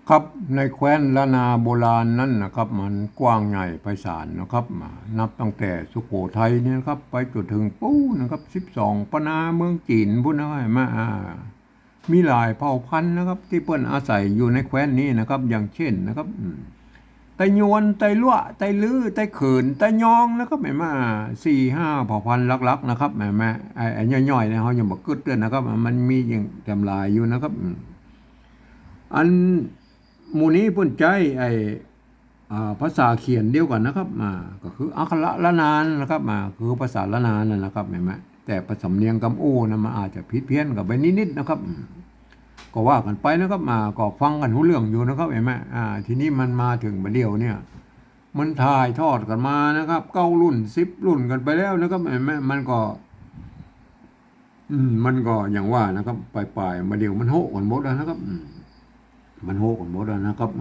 ครับในแคว้นล้านนาโบราณนั้นนะครับมันกว้างใหญ่ไพศาลนะครับนับตั้งแต่สุโขทัยนี่นะครับไปจนถึงปู้นะครับ12ปนาเมืองจีนพุ่นนะมามีหลายเผ่าพันธุ์นะครับที่เปิ้นอาศัยอยู่ในแคว้นนี้นะครับอย่างเช่นนะครับไตยวนไตลั่วไตลือไตเขินไตยองนะครับแม่มา4-5เผ่าพันธุ์หลักๆนะครับแม่ไอ้ย่อยๆเนี่ยเขายังบอกกึดเลยนะครับมันมีอย่างจำลายอยู่นะครับอันหมู่นี้เพิ่นใจไอ้ภาษาเขียนเดียวกันนะครับก็คืออักขระละนานนะครับคือภาษาละนานนั่นนะครับเห็นไหมแต่ภาษาเนียงกำโอ้นะมันอาจจะผิดเพี้ยนกับไปนิดๆนะครับก็ว่ากันไปนะครับก็ฟังกันรู้เรื่องอยู่นะครับเห็นไหมทีนี้มันมาถึงประเดี๋ยวเนี่ยมันถ่ายทอดกันมานะครับ9 รุ่น10 รุ่นกันไปแล้วนะครับเห็นไหมมันก็อย่างว่านะครับปลายๆมาเดี๋ยวมันโหกันหมดแล้วนะครับมันโหกันหมดแล้วนะครับ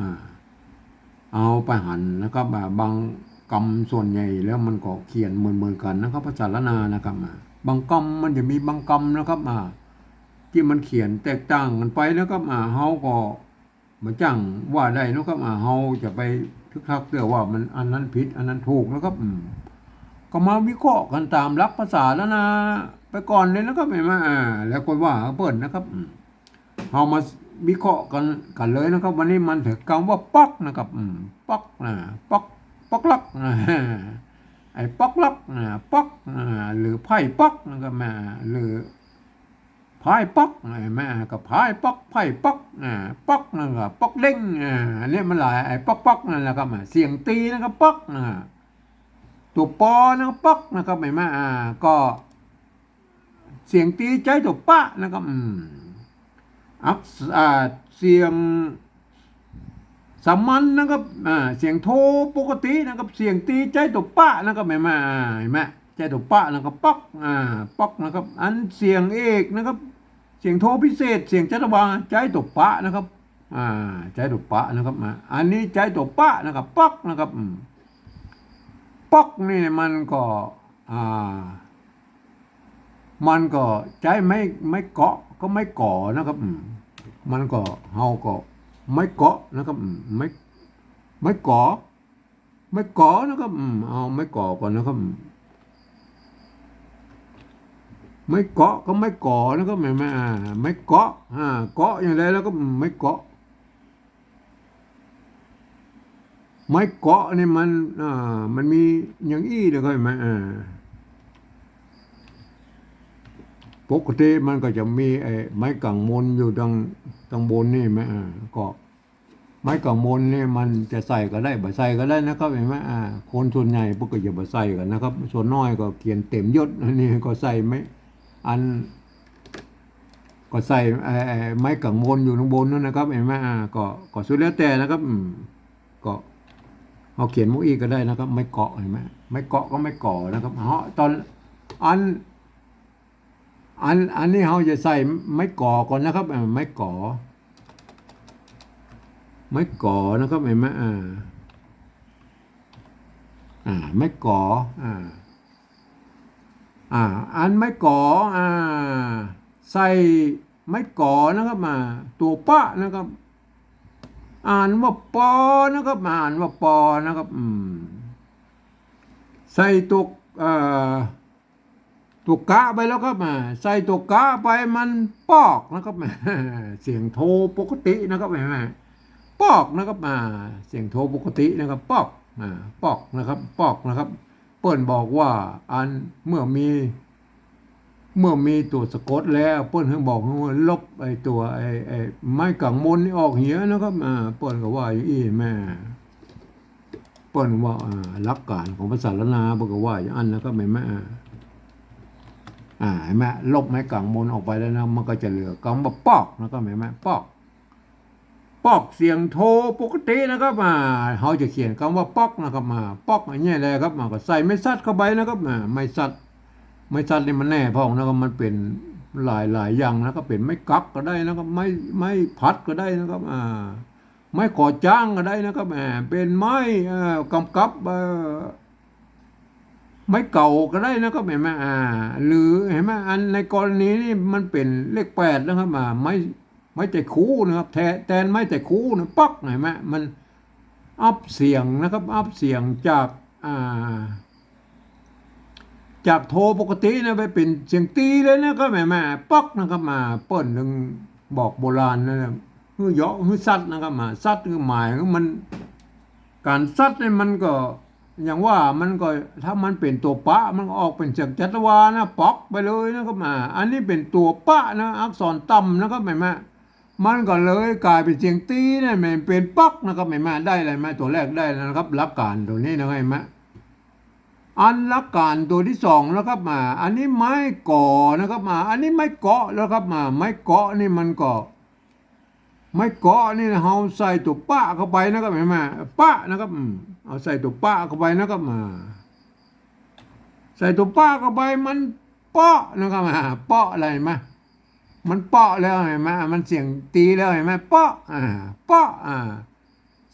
เอาไปหันนะครับบางกรรมส่วนใหญ่แล้วมันก็เขียนเหมือนกันนะครับภาษาละนานะครับบางกรรมมันจะมีบางกรรมนะครับที่มันเขียนแตกต่างกันไปนะครับเฮาก็มาจังว่าได้นะครับเฮาจะไปทึกทักเรื่องว่ามันอันนั้นผิดอันนั้นถูกนะครับก็มาวิเคราะห์กันตามหลักภาษาละนาไปก่อนเลยนะครับไม่มาแล้วก็ว่าเปิดนะครับเอามาวิเคราะห์กันเลยนะครับวันนี้มันถึงคำว่าป๊อกนะครับป๊อกป๊อกป๊อกลักไอ้ป๊อกลักป๊อกหรือไพ่ป๊อกนะครับหรือพายป๊อกแม่กับพายป๊อกไพ่ป๊อกป๊อกนะครับป๊อกเด้งอันนี้มันหลายไอ้ป๊อกป๊อกนั่นแหละครับเสียงตีนะครับป๊อกตัวปอนะครับป๊อกนะครับไม่มาก็เสียงตีใจตัวปะนะครับอักเสียงสามัญนะครับเสียงโทปกตินะครับเสียงตีใจตัวปะนะครับเห็นไหมใจตัวปะนะครับป๊อกป๊อกนะครับอันเสียงเอกนะครับเสียงโทพิเศษเสียงจัตวาใจตัวปะนะครับใจตัวปะนะครับอันนี้ใจตัวปะนะครับป๊อกนะครับป๊อกนี่มันก็ใจไม่เกาะก็ไม่ก่อนะครับมันก็เฮาก็ไม่เกาะนะครับไม่ก่อไม่ก่อนะครับเอาไม่ก่อก่อนนะครับไม่เกาะก็ไม่ก่อนะครับไม่เกาะเกาะอย่างไรแล้วก็ไม่เกาะไม่เกาะนี่มันมีอย่างอี้เลยครับเห็นไหมปกติมันก็จะมีไอ้ไม้กังมนอยู่ทางบนนี่ไหมก็ไม้กังมนนี่มันจะใส่ก็ได้บ่ใส่ก็ได้นะครับเห็นไหมคนส่วนใหญ่พวกก็จะบ่ใส่กันนะครับส่วนน้อยก็เขียนเต็มยศอันนี้ก็ใส่ไม่อันก็ใส่ไม้กังมนอยู่ข้างบนนั่นนะครับเห็นไหมก็สุดแล้วแต่นะครับก็เอาเขียนมุอีก็ได้นะครับไม่เกาะเห็นไหมไม่เกาะก็ไม่ก่อนะครับตอนอันอันนี้เราจะใส่ไม้ก่อก่อนนะครับไม้ก่อนะครับเห็นไหมไม้ก่ออันไม้ก่อใส่ไม้ก่อนะครับตัวปะนะครับอ่านว่าปอนะครับอ่านว่าปอนะครับใส่ตัวกะไปแล้วครับใส่ตัวกะไปมันปอกนะครับเสียงโทปกตินะครับปอกนะครับเสียงโทปกตินะครับปอกปอกนะครับปอกนะครับเปิ้นบอกว่าอันเมื่อมีตัวสะกดแล้วเปิ้นเพิ่งบอกว่าลบไอ้ตัวไอ้ไม้กังมนนี่ออกเหี้ยนะครับเปิ้นก็ว่าอย่างนี้แม่เปิ้นว่าหลักการของภาษาละนาเปิ้นก็ว่าอย่างนั้นนะครับแม่เห็นไหมลบไม้กังมนออกไปแล้วนะมันก็จะเหลือคำว่าปอกนะครับเห็นไหมปอกเสียงโทปกตินะครับเขาจะเขียนคำว่าปอกนะครับปอกอย่างเงี้ยเลยครับก็ใส่ไม่ซัดเข้าไปนะครับไม่ซัดนี่มันแน่พ้องนะครับมันเป็นหลายอย่างนะครับเป็นไม้กักก็ได้นะครับไม้พัดก็ได้นะครับไม้ก่อจ้างก็ได้นะครับเป็นไม้กำกับไม้เก่าก็ได้นะครับเห็นไหมหรือเห็นไหมอันในกรณีนี้มันเป็นเลข8นะครับไม้ ไม่แต่คูนะครับแทนไม่แต่คูนะปักเห็นไหมมันอัพเสียงนะครับอัพเสียงจากอ่าจากโทรปกตินะไปเป็นเสียงตีเลยนะครับแม่ปักนะครับมาเปิ้ลนึงบอกโบราณนะฮือเยาะฮือซัดนะครับมาซัดคือหมายมันการซัดเนี่ยมันก็อย่างว่ามันก็ถ้ามันเป็นตัวปะมันก็ออกเป็นเสียงจัตวานะป๊อกไปเลยนะครับมาอันนี้เป็นตัวปะนะอักษรต่ำนะครับแม่มันก็เลยกลายเป็นเสียงตีนะแม่เป็นปักนะครับแม่ได้อะไรไหมตัวแรกได้นะครับหลักการตัวนี้นะครับแม่อันหลักการตัวที่สองนะครับมาอันนี้ไม้ก่อนะครับมาอันนี้ไม้เกาะแล้วครับมาไม้เกาะนี่มันก็ไม้เกาะนี่เราใส่ตัวปะเข้าไปนะครับแม่ปะนะครับเอาใส่ตัวปะเข้าไปนะครับมาใส่ตัวปะเข้าไปมันเปาะนะครับมาเปาะอะไรไหมมันเปาะแล้วเห็นไหมมันเสียงตีแล้วเห็นไหมเปาะเปาะ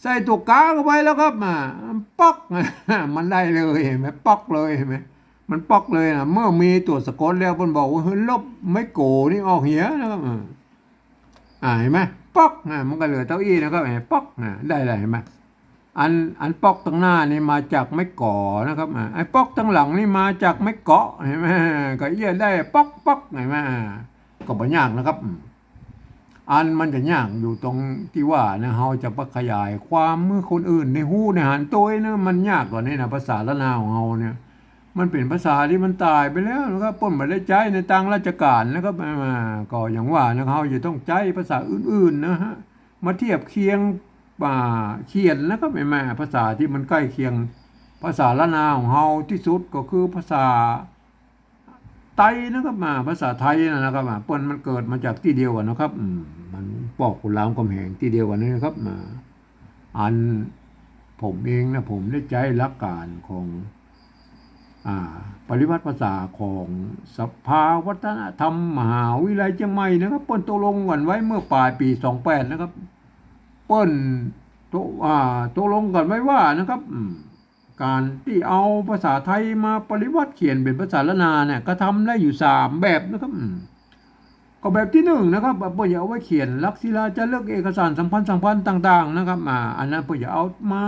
ใส่ตัวกาเข้าไปแล้วครับมาป๊อกมันได้เลยเห็นไหมป๊อกเลยเห็นไหมมันป๊อกเลยนะเมื่อมีตัวสะกดแล้วเพิ่นบอกว่าเฮ้ยลบไม่โกนี่ออกเหี้ยนะครับเห็นไหมป๊อกมันก็เหลือเต้าอี้นะครับเห็นป๊อกได้เลยเห็นไหมอันป๊อกตั้งหน้านี่มาจากไม้ก่อนะครับไอ้ป๊อกตั้งหลังนี่มาจากไม้เกาะเห็นไหมก็เยี่ยได้ป๊อกป๊อกเห็นไหมก็บ่ยากนะครับอันมันจะยากอยู่ตรงที่ว่านะเราจะไปขยายความเมื่อคนอื่นในหูในหันตัวนะมันยากกว่านี้นะภาษาละนาของเราเนี่ยมันเป็นภาษาที่มันตายไปแล้วนะครับป้นมาได้ใจในทางราชการนะครับก็อย่างว่านะเราจะต้องใจภาษาอื่นๆนะฮะมาเทียบเคียงเขียนนะครับภาษาที่มันใกล้เคียงภาษาละนาของเราที่สุดก็คือภาษาไทยนะครับภาษาไทยนะครับเปิ้นมันเกิดมาจากที่เดียวกันนะครับมันปอกขุนรามคำแหงที่เดียวกันนี่นะครับอันผมเองนะผมได้ใจหลักการของปริวัติภาษาของสภาวัฒนธรรมมหาวิทยาลัยเชียงใหม่นะครับเปิ้นตกลงกันไว้เมื่อปลายปี28นะครับเปิ้นตกลงกันไว้ว่านะครับการที่เอาภาษาไทยมาปริวัติเขียนเป็นภาษาละนาเนี่ยก็ทำได้อยู่3แบบนะครับก็แบบที่1นะครับเพื่อจะเอาไว้เขียนลักษณะจะเลือกเอกสารสัมพันธ์ต่างๆนะครับอันนั้นเพื่อจะเอามา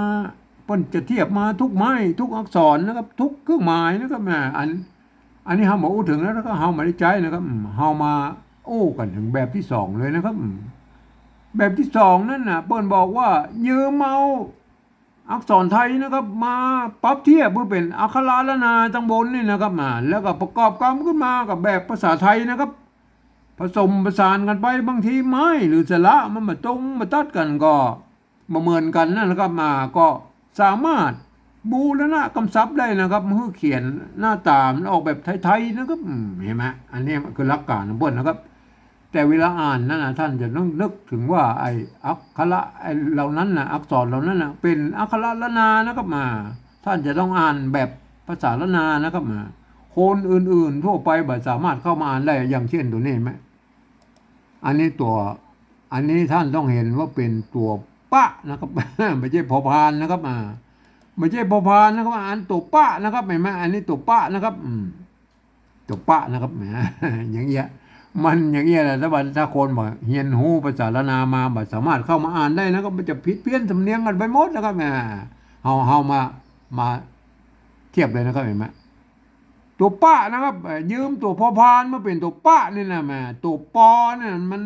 เปิ้นจะเทียบมาทุกไม้ทุกอักษรนะครับทุกเครื่องหมายนะครับอันนี้เฮามาอู้ถึงแล้วก็เฮามาได้ใจนะครับเฮามาโอ้กันถึงแบบที่2เลยนะครับแบบที่2นั่นน่ะเปิ้นบอกว่ายืมเอาอักษรไทยนะครับมาปรับเทียบเพื่อเป็นอักขระละนาตั้งบนนี่นะครับแล้วก็ประกอบกันขึ้นมากับแบบภาษาไทยนะครับผสมประสานกันไปบางทีไม้หรือสระมันมาตรงมาตัดกันก็มาเหมือนกันนะครับก็สามารถบูรณะกำซับได้นะครับเมื่อเขียนหน้าตามออกแบบไทยๆนะครับเห็นไหมอันนี้คือหลักการของเปิ้นนะครับแต่เวลาอ่านนั่นนะท่านจะต้องนึกถึงว่าไอ้อักขระไอ้เหล่านั้นนะอักษรเหล่านั้นนะเป็นอักขระละนานะครับท่านจะต้องอ่านแบบภาษาละนานะครับคนอื่นๆทั่วไปบ่สามารถเข้ามาอ่านได้อย่างเช่นตัวนี้ไหมอันนี้ท่านต้องเห็นว่าเป็นตัวปะนะครับไม่ใช่พอพานนะครับไม่ใช่พอพานนะครับอ่านตัวปะนะครับเห็นไหมอันนี้ตัวปะนะครับตัวปะนะครับอย่างเงี้ยมันอย่างเงี้ยแหละถ้าคนบอกเฮียนหูภาษาละนามาบ่สามารถเข้ามาอ่านได้นะครับมันจะผิดเพี้ยนสำเนียงกันไปหมดนะครับเฮามาเทียบเลยนะครับเห็นไหมตัวป้านะครับยืมตัวพอพานมาเป็นตัวป้านี่นะตัวปอเนี่ยมัน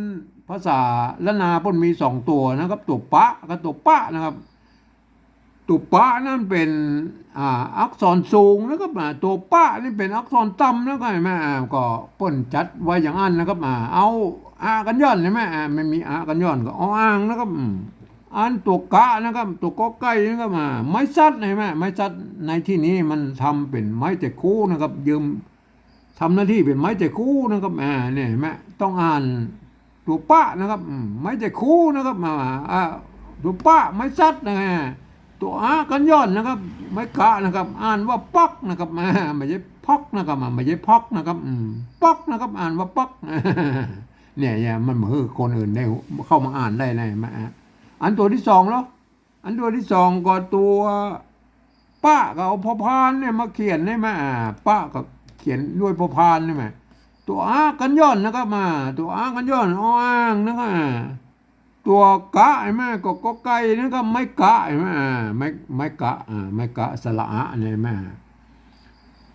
ภาษาละนาเพิ่นมี2ตัวนะครับตัวปะกับตัวป้านะครับตัวปะนั่นเป็นอักษรสูงนะครับตัวปะนี่เป็นอักษรต่ำนะครับเห็นไหมก็เปิ้นจัดไว้อย่างนั้นนะครับเอากันย้อนใช่ไหมไม่มีกันย้อนก็เอาอ่างนะครับอันตัวกะนะครับตัวกอไก่นะครับไม้ซัดเห็นไหมไม้ซัดในที่นี้มันทำเป็นไม้แต่คู่นะครับยืมทำหน้าที่เป็นไม้แต่คู่นะครับเนี่ยเห็นไหมต้องอ่านตัวปะนะครับไม้แต่คู่นะครับตัวปะไม้ซัดนะฮะตัวกันย้อนนะครับไม้กะนะครับอ่านว่าปักนะครับไม่ใช่พักนะครับไม่ใช่พักนะครับปักนะครับอ่านว่าปักเนี่ยมันเหมือนคนอื่นได้เข้ามาอ่านได้เลยไหมอันตัวที่2แล้วอันตัวที่2ก็ตัวป้าก็เอาพอพานเนี่ยมาเขียนได้ไหมป้าก็เขียนด้วยพอพานได้ไหม ตัวอากันย้อนนะครับมาตัวอากันย้อนอ้างนะครับตัวกะไอ้แม่ก็ไก่นะครับไม่กะไอ้แม่ไม่กะไม่กะสระอะเนี่ยแม่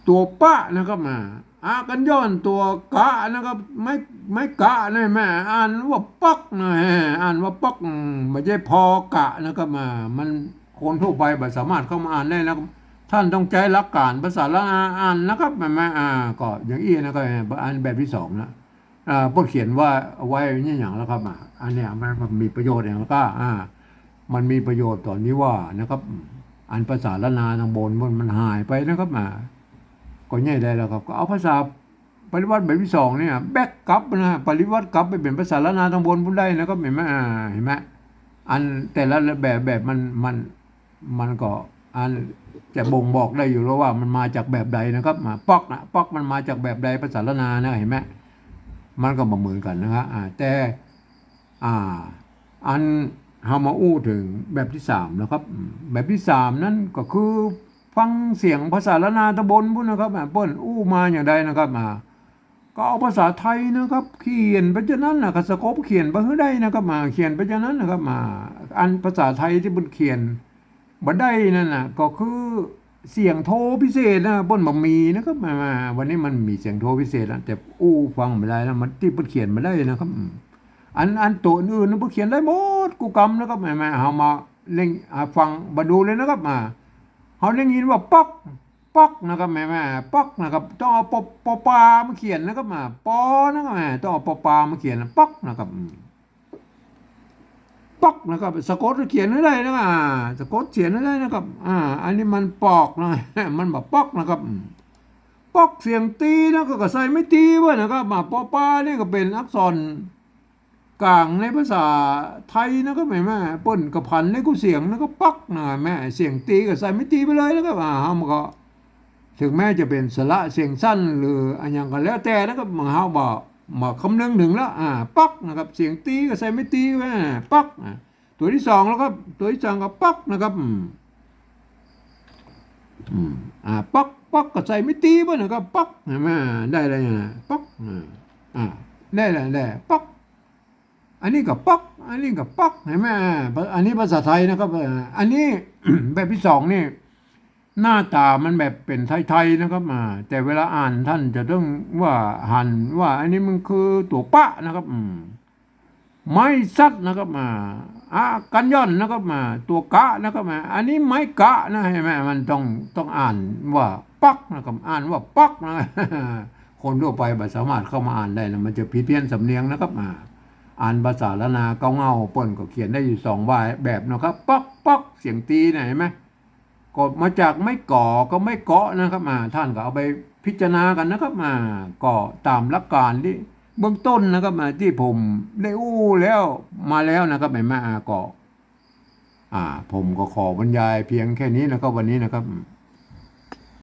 ตัวปะนะครับมาอากันย้อนตัวกะนะครับไม่กะเนี่ยแม่อ่านว่าปักนะอ่านว่าปักไม่ใช่พอกะนะครับมามันคนทั่วไปไม่สามารถเข้ามาอ่านได้นะครับท่านต้องใจหลักการภาษาละอ่านนะครับแม่ก็อย่างอี้นะครับอ่านแบบที่สองนะพวกเขียนว่าเอาไว้นี่อย่างแล้วครับอันเนี้ยมันมีประโยชน์อย่างแล้วก็มันมีประโยชน์ต่อนี้ว่านะครับอันภาษาละนาทางบนมันหายไปนะครับก็ง่ายได้แล้วครับก็เอาภาษาปริวัติแบบที่สองเนี่ยแบ็กกลับนะปริวัติกลับไปเป็นภาษาละนาทางบนพูดได้นะครับเห็นไหมเห็นไหมอันแต่ละแบบมันก็อันจะบ่งบอกได้อยู่แล้วว่ามันมาจากแบบใดนะครับมาป๊อกนะป๊อกมันมาจากแบบใดภาษาละนานะเห็นไหมมันก็มาเหมือนกันนะครับแต่อันเฮามาอู้ถึงแบบที่สามนะครับแบบที่สามนั้นก็คือฟังเสียงภาษาละนาตะบนพุ่นนะครับเปิ้นอู้มาอย่างใดนะครับก็เอาภาษาไทยนะครับเขียนไปจากนั้นนะสะกบเขียนไปให้ได้นะครับเขียนไปจากนั้นนะครับอันภาษาไทยที่บนเขียนบัได้นั่นน่ะก็คือเสียงโทพิเศษนะบนบะมีนะครับวันนี้มันมีเสียงโทพิเศษแล้วแต่อู้ฟังไม่ได้แล้วมันที่บนเขียนมาได้นะครับอันตัวอื่นนั้นบนเขียนได้หมดกูกำนะครับเอามาเล่งฟังมาดูเลยนะครับเขาได้ยินว่าป๊อกนะครับป๊อกนะครับต้องเอาปอปลามาเขียนนะครับปอนะครับต้องเอาปอปลามาเขียนป๊อกนะครับป๊อกนะครับสะกดเขียนได้นะครับสะกดเขียนได้นะครับอันนี้มันปอกนะมันแบบป๊อกนะครับป๊อกเสียงตีนะก็ใส่ไม่ตีวะนะครับปอปลานี่ก็เป็นอักษรกลางในภาษาไทยนะครับแม่เปิ้นกับพันในกูเสียงแล้วก็ปักนะแม่เสียงตีก็ใส่ไม่ตีไปเลยแล้วก็มันก็ถึงแม้จะเป็นสระเสียงสั้นหรืออันยังก็แล้วแต่นะครับมันเฮาบอกมาคำนึงถึงแล้วปักนะครับเสียงตีก็ใส่ไม่ตีแม่ปักตัวที่สองแล้วก็ตัวที่สองก็ปักนะครับปักก็ใส่ไม่ตีบ่นะครับปักเห็นไหมได้เลยนะปักได้ปักอันนี้กับป๊อกอันนี้กับป๊อกเห็นไหมอันนี้ภาษาไทยนะครับอันนี้ แบบที่สองนี่หน้าตามันแบบเป็นไทยๆนะครับแต่เวลาอ่านท่านจะต้องว่าหันว่าอันนี้มันคือตัวปะนะครับไม้ซัดนะครับกันย่อนนะครับตัวกะนะครับอันนี้ไม้กะนะเห็นไหมมันต้องอ่านว่าปักนะครับอ่านว่าปักนะ คนทั่วไปไม่สามารถเข้ามาอ่านได้นะมันจะผิดเพี้ยนสำเนียงนะครับอ่านภาษาละนาเงาเปิ้นก็เขียนได้อยู่สองแบบนะครับป๊อกเสียงตีเห็นไหมก็มาจากไม่ก่อก็ไม่เกาะนะครับท่านก็เอาไปพิจารณากันนะครับก็ตามหลักการที่เบื้องต้นนะครับที่ผมได้อู้แล้วมาแล้วนะครับก็ผมก็ขอบรรยายเพียงแค่นี้นะครับวันนี้นะครับ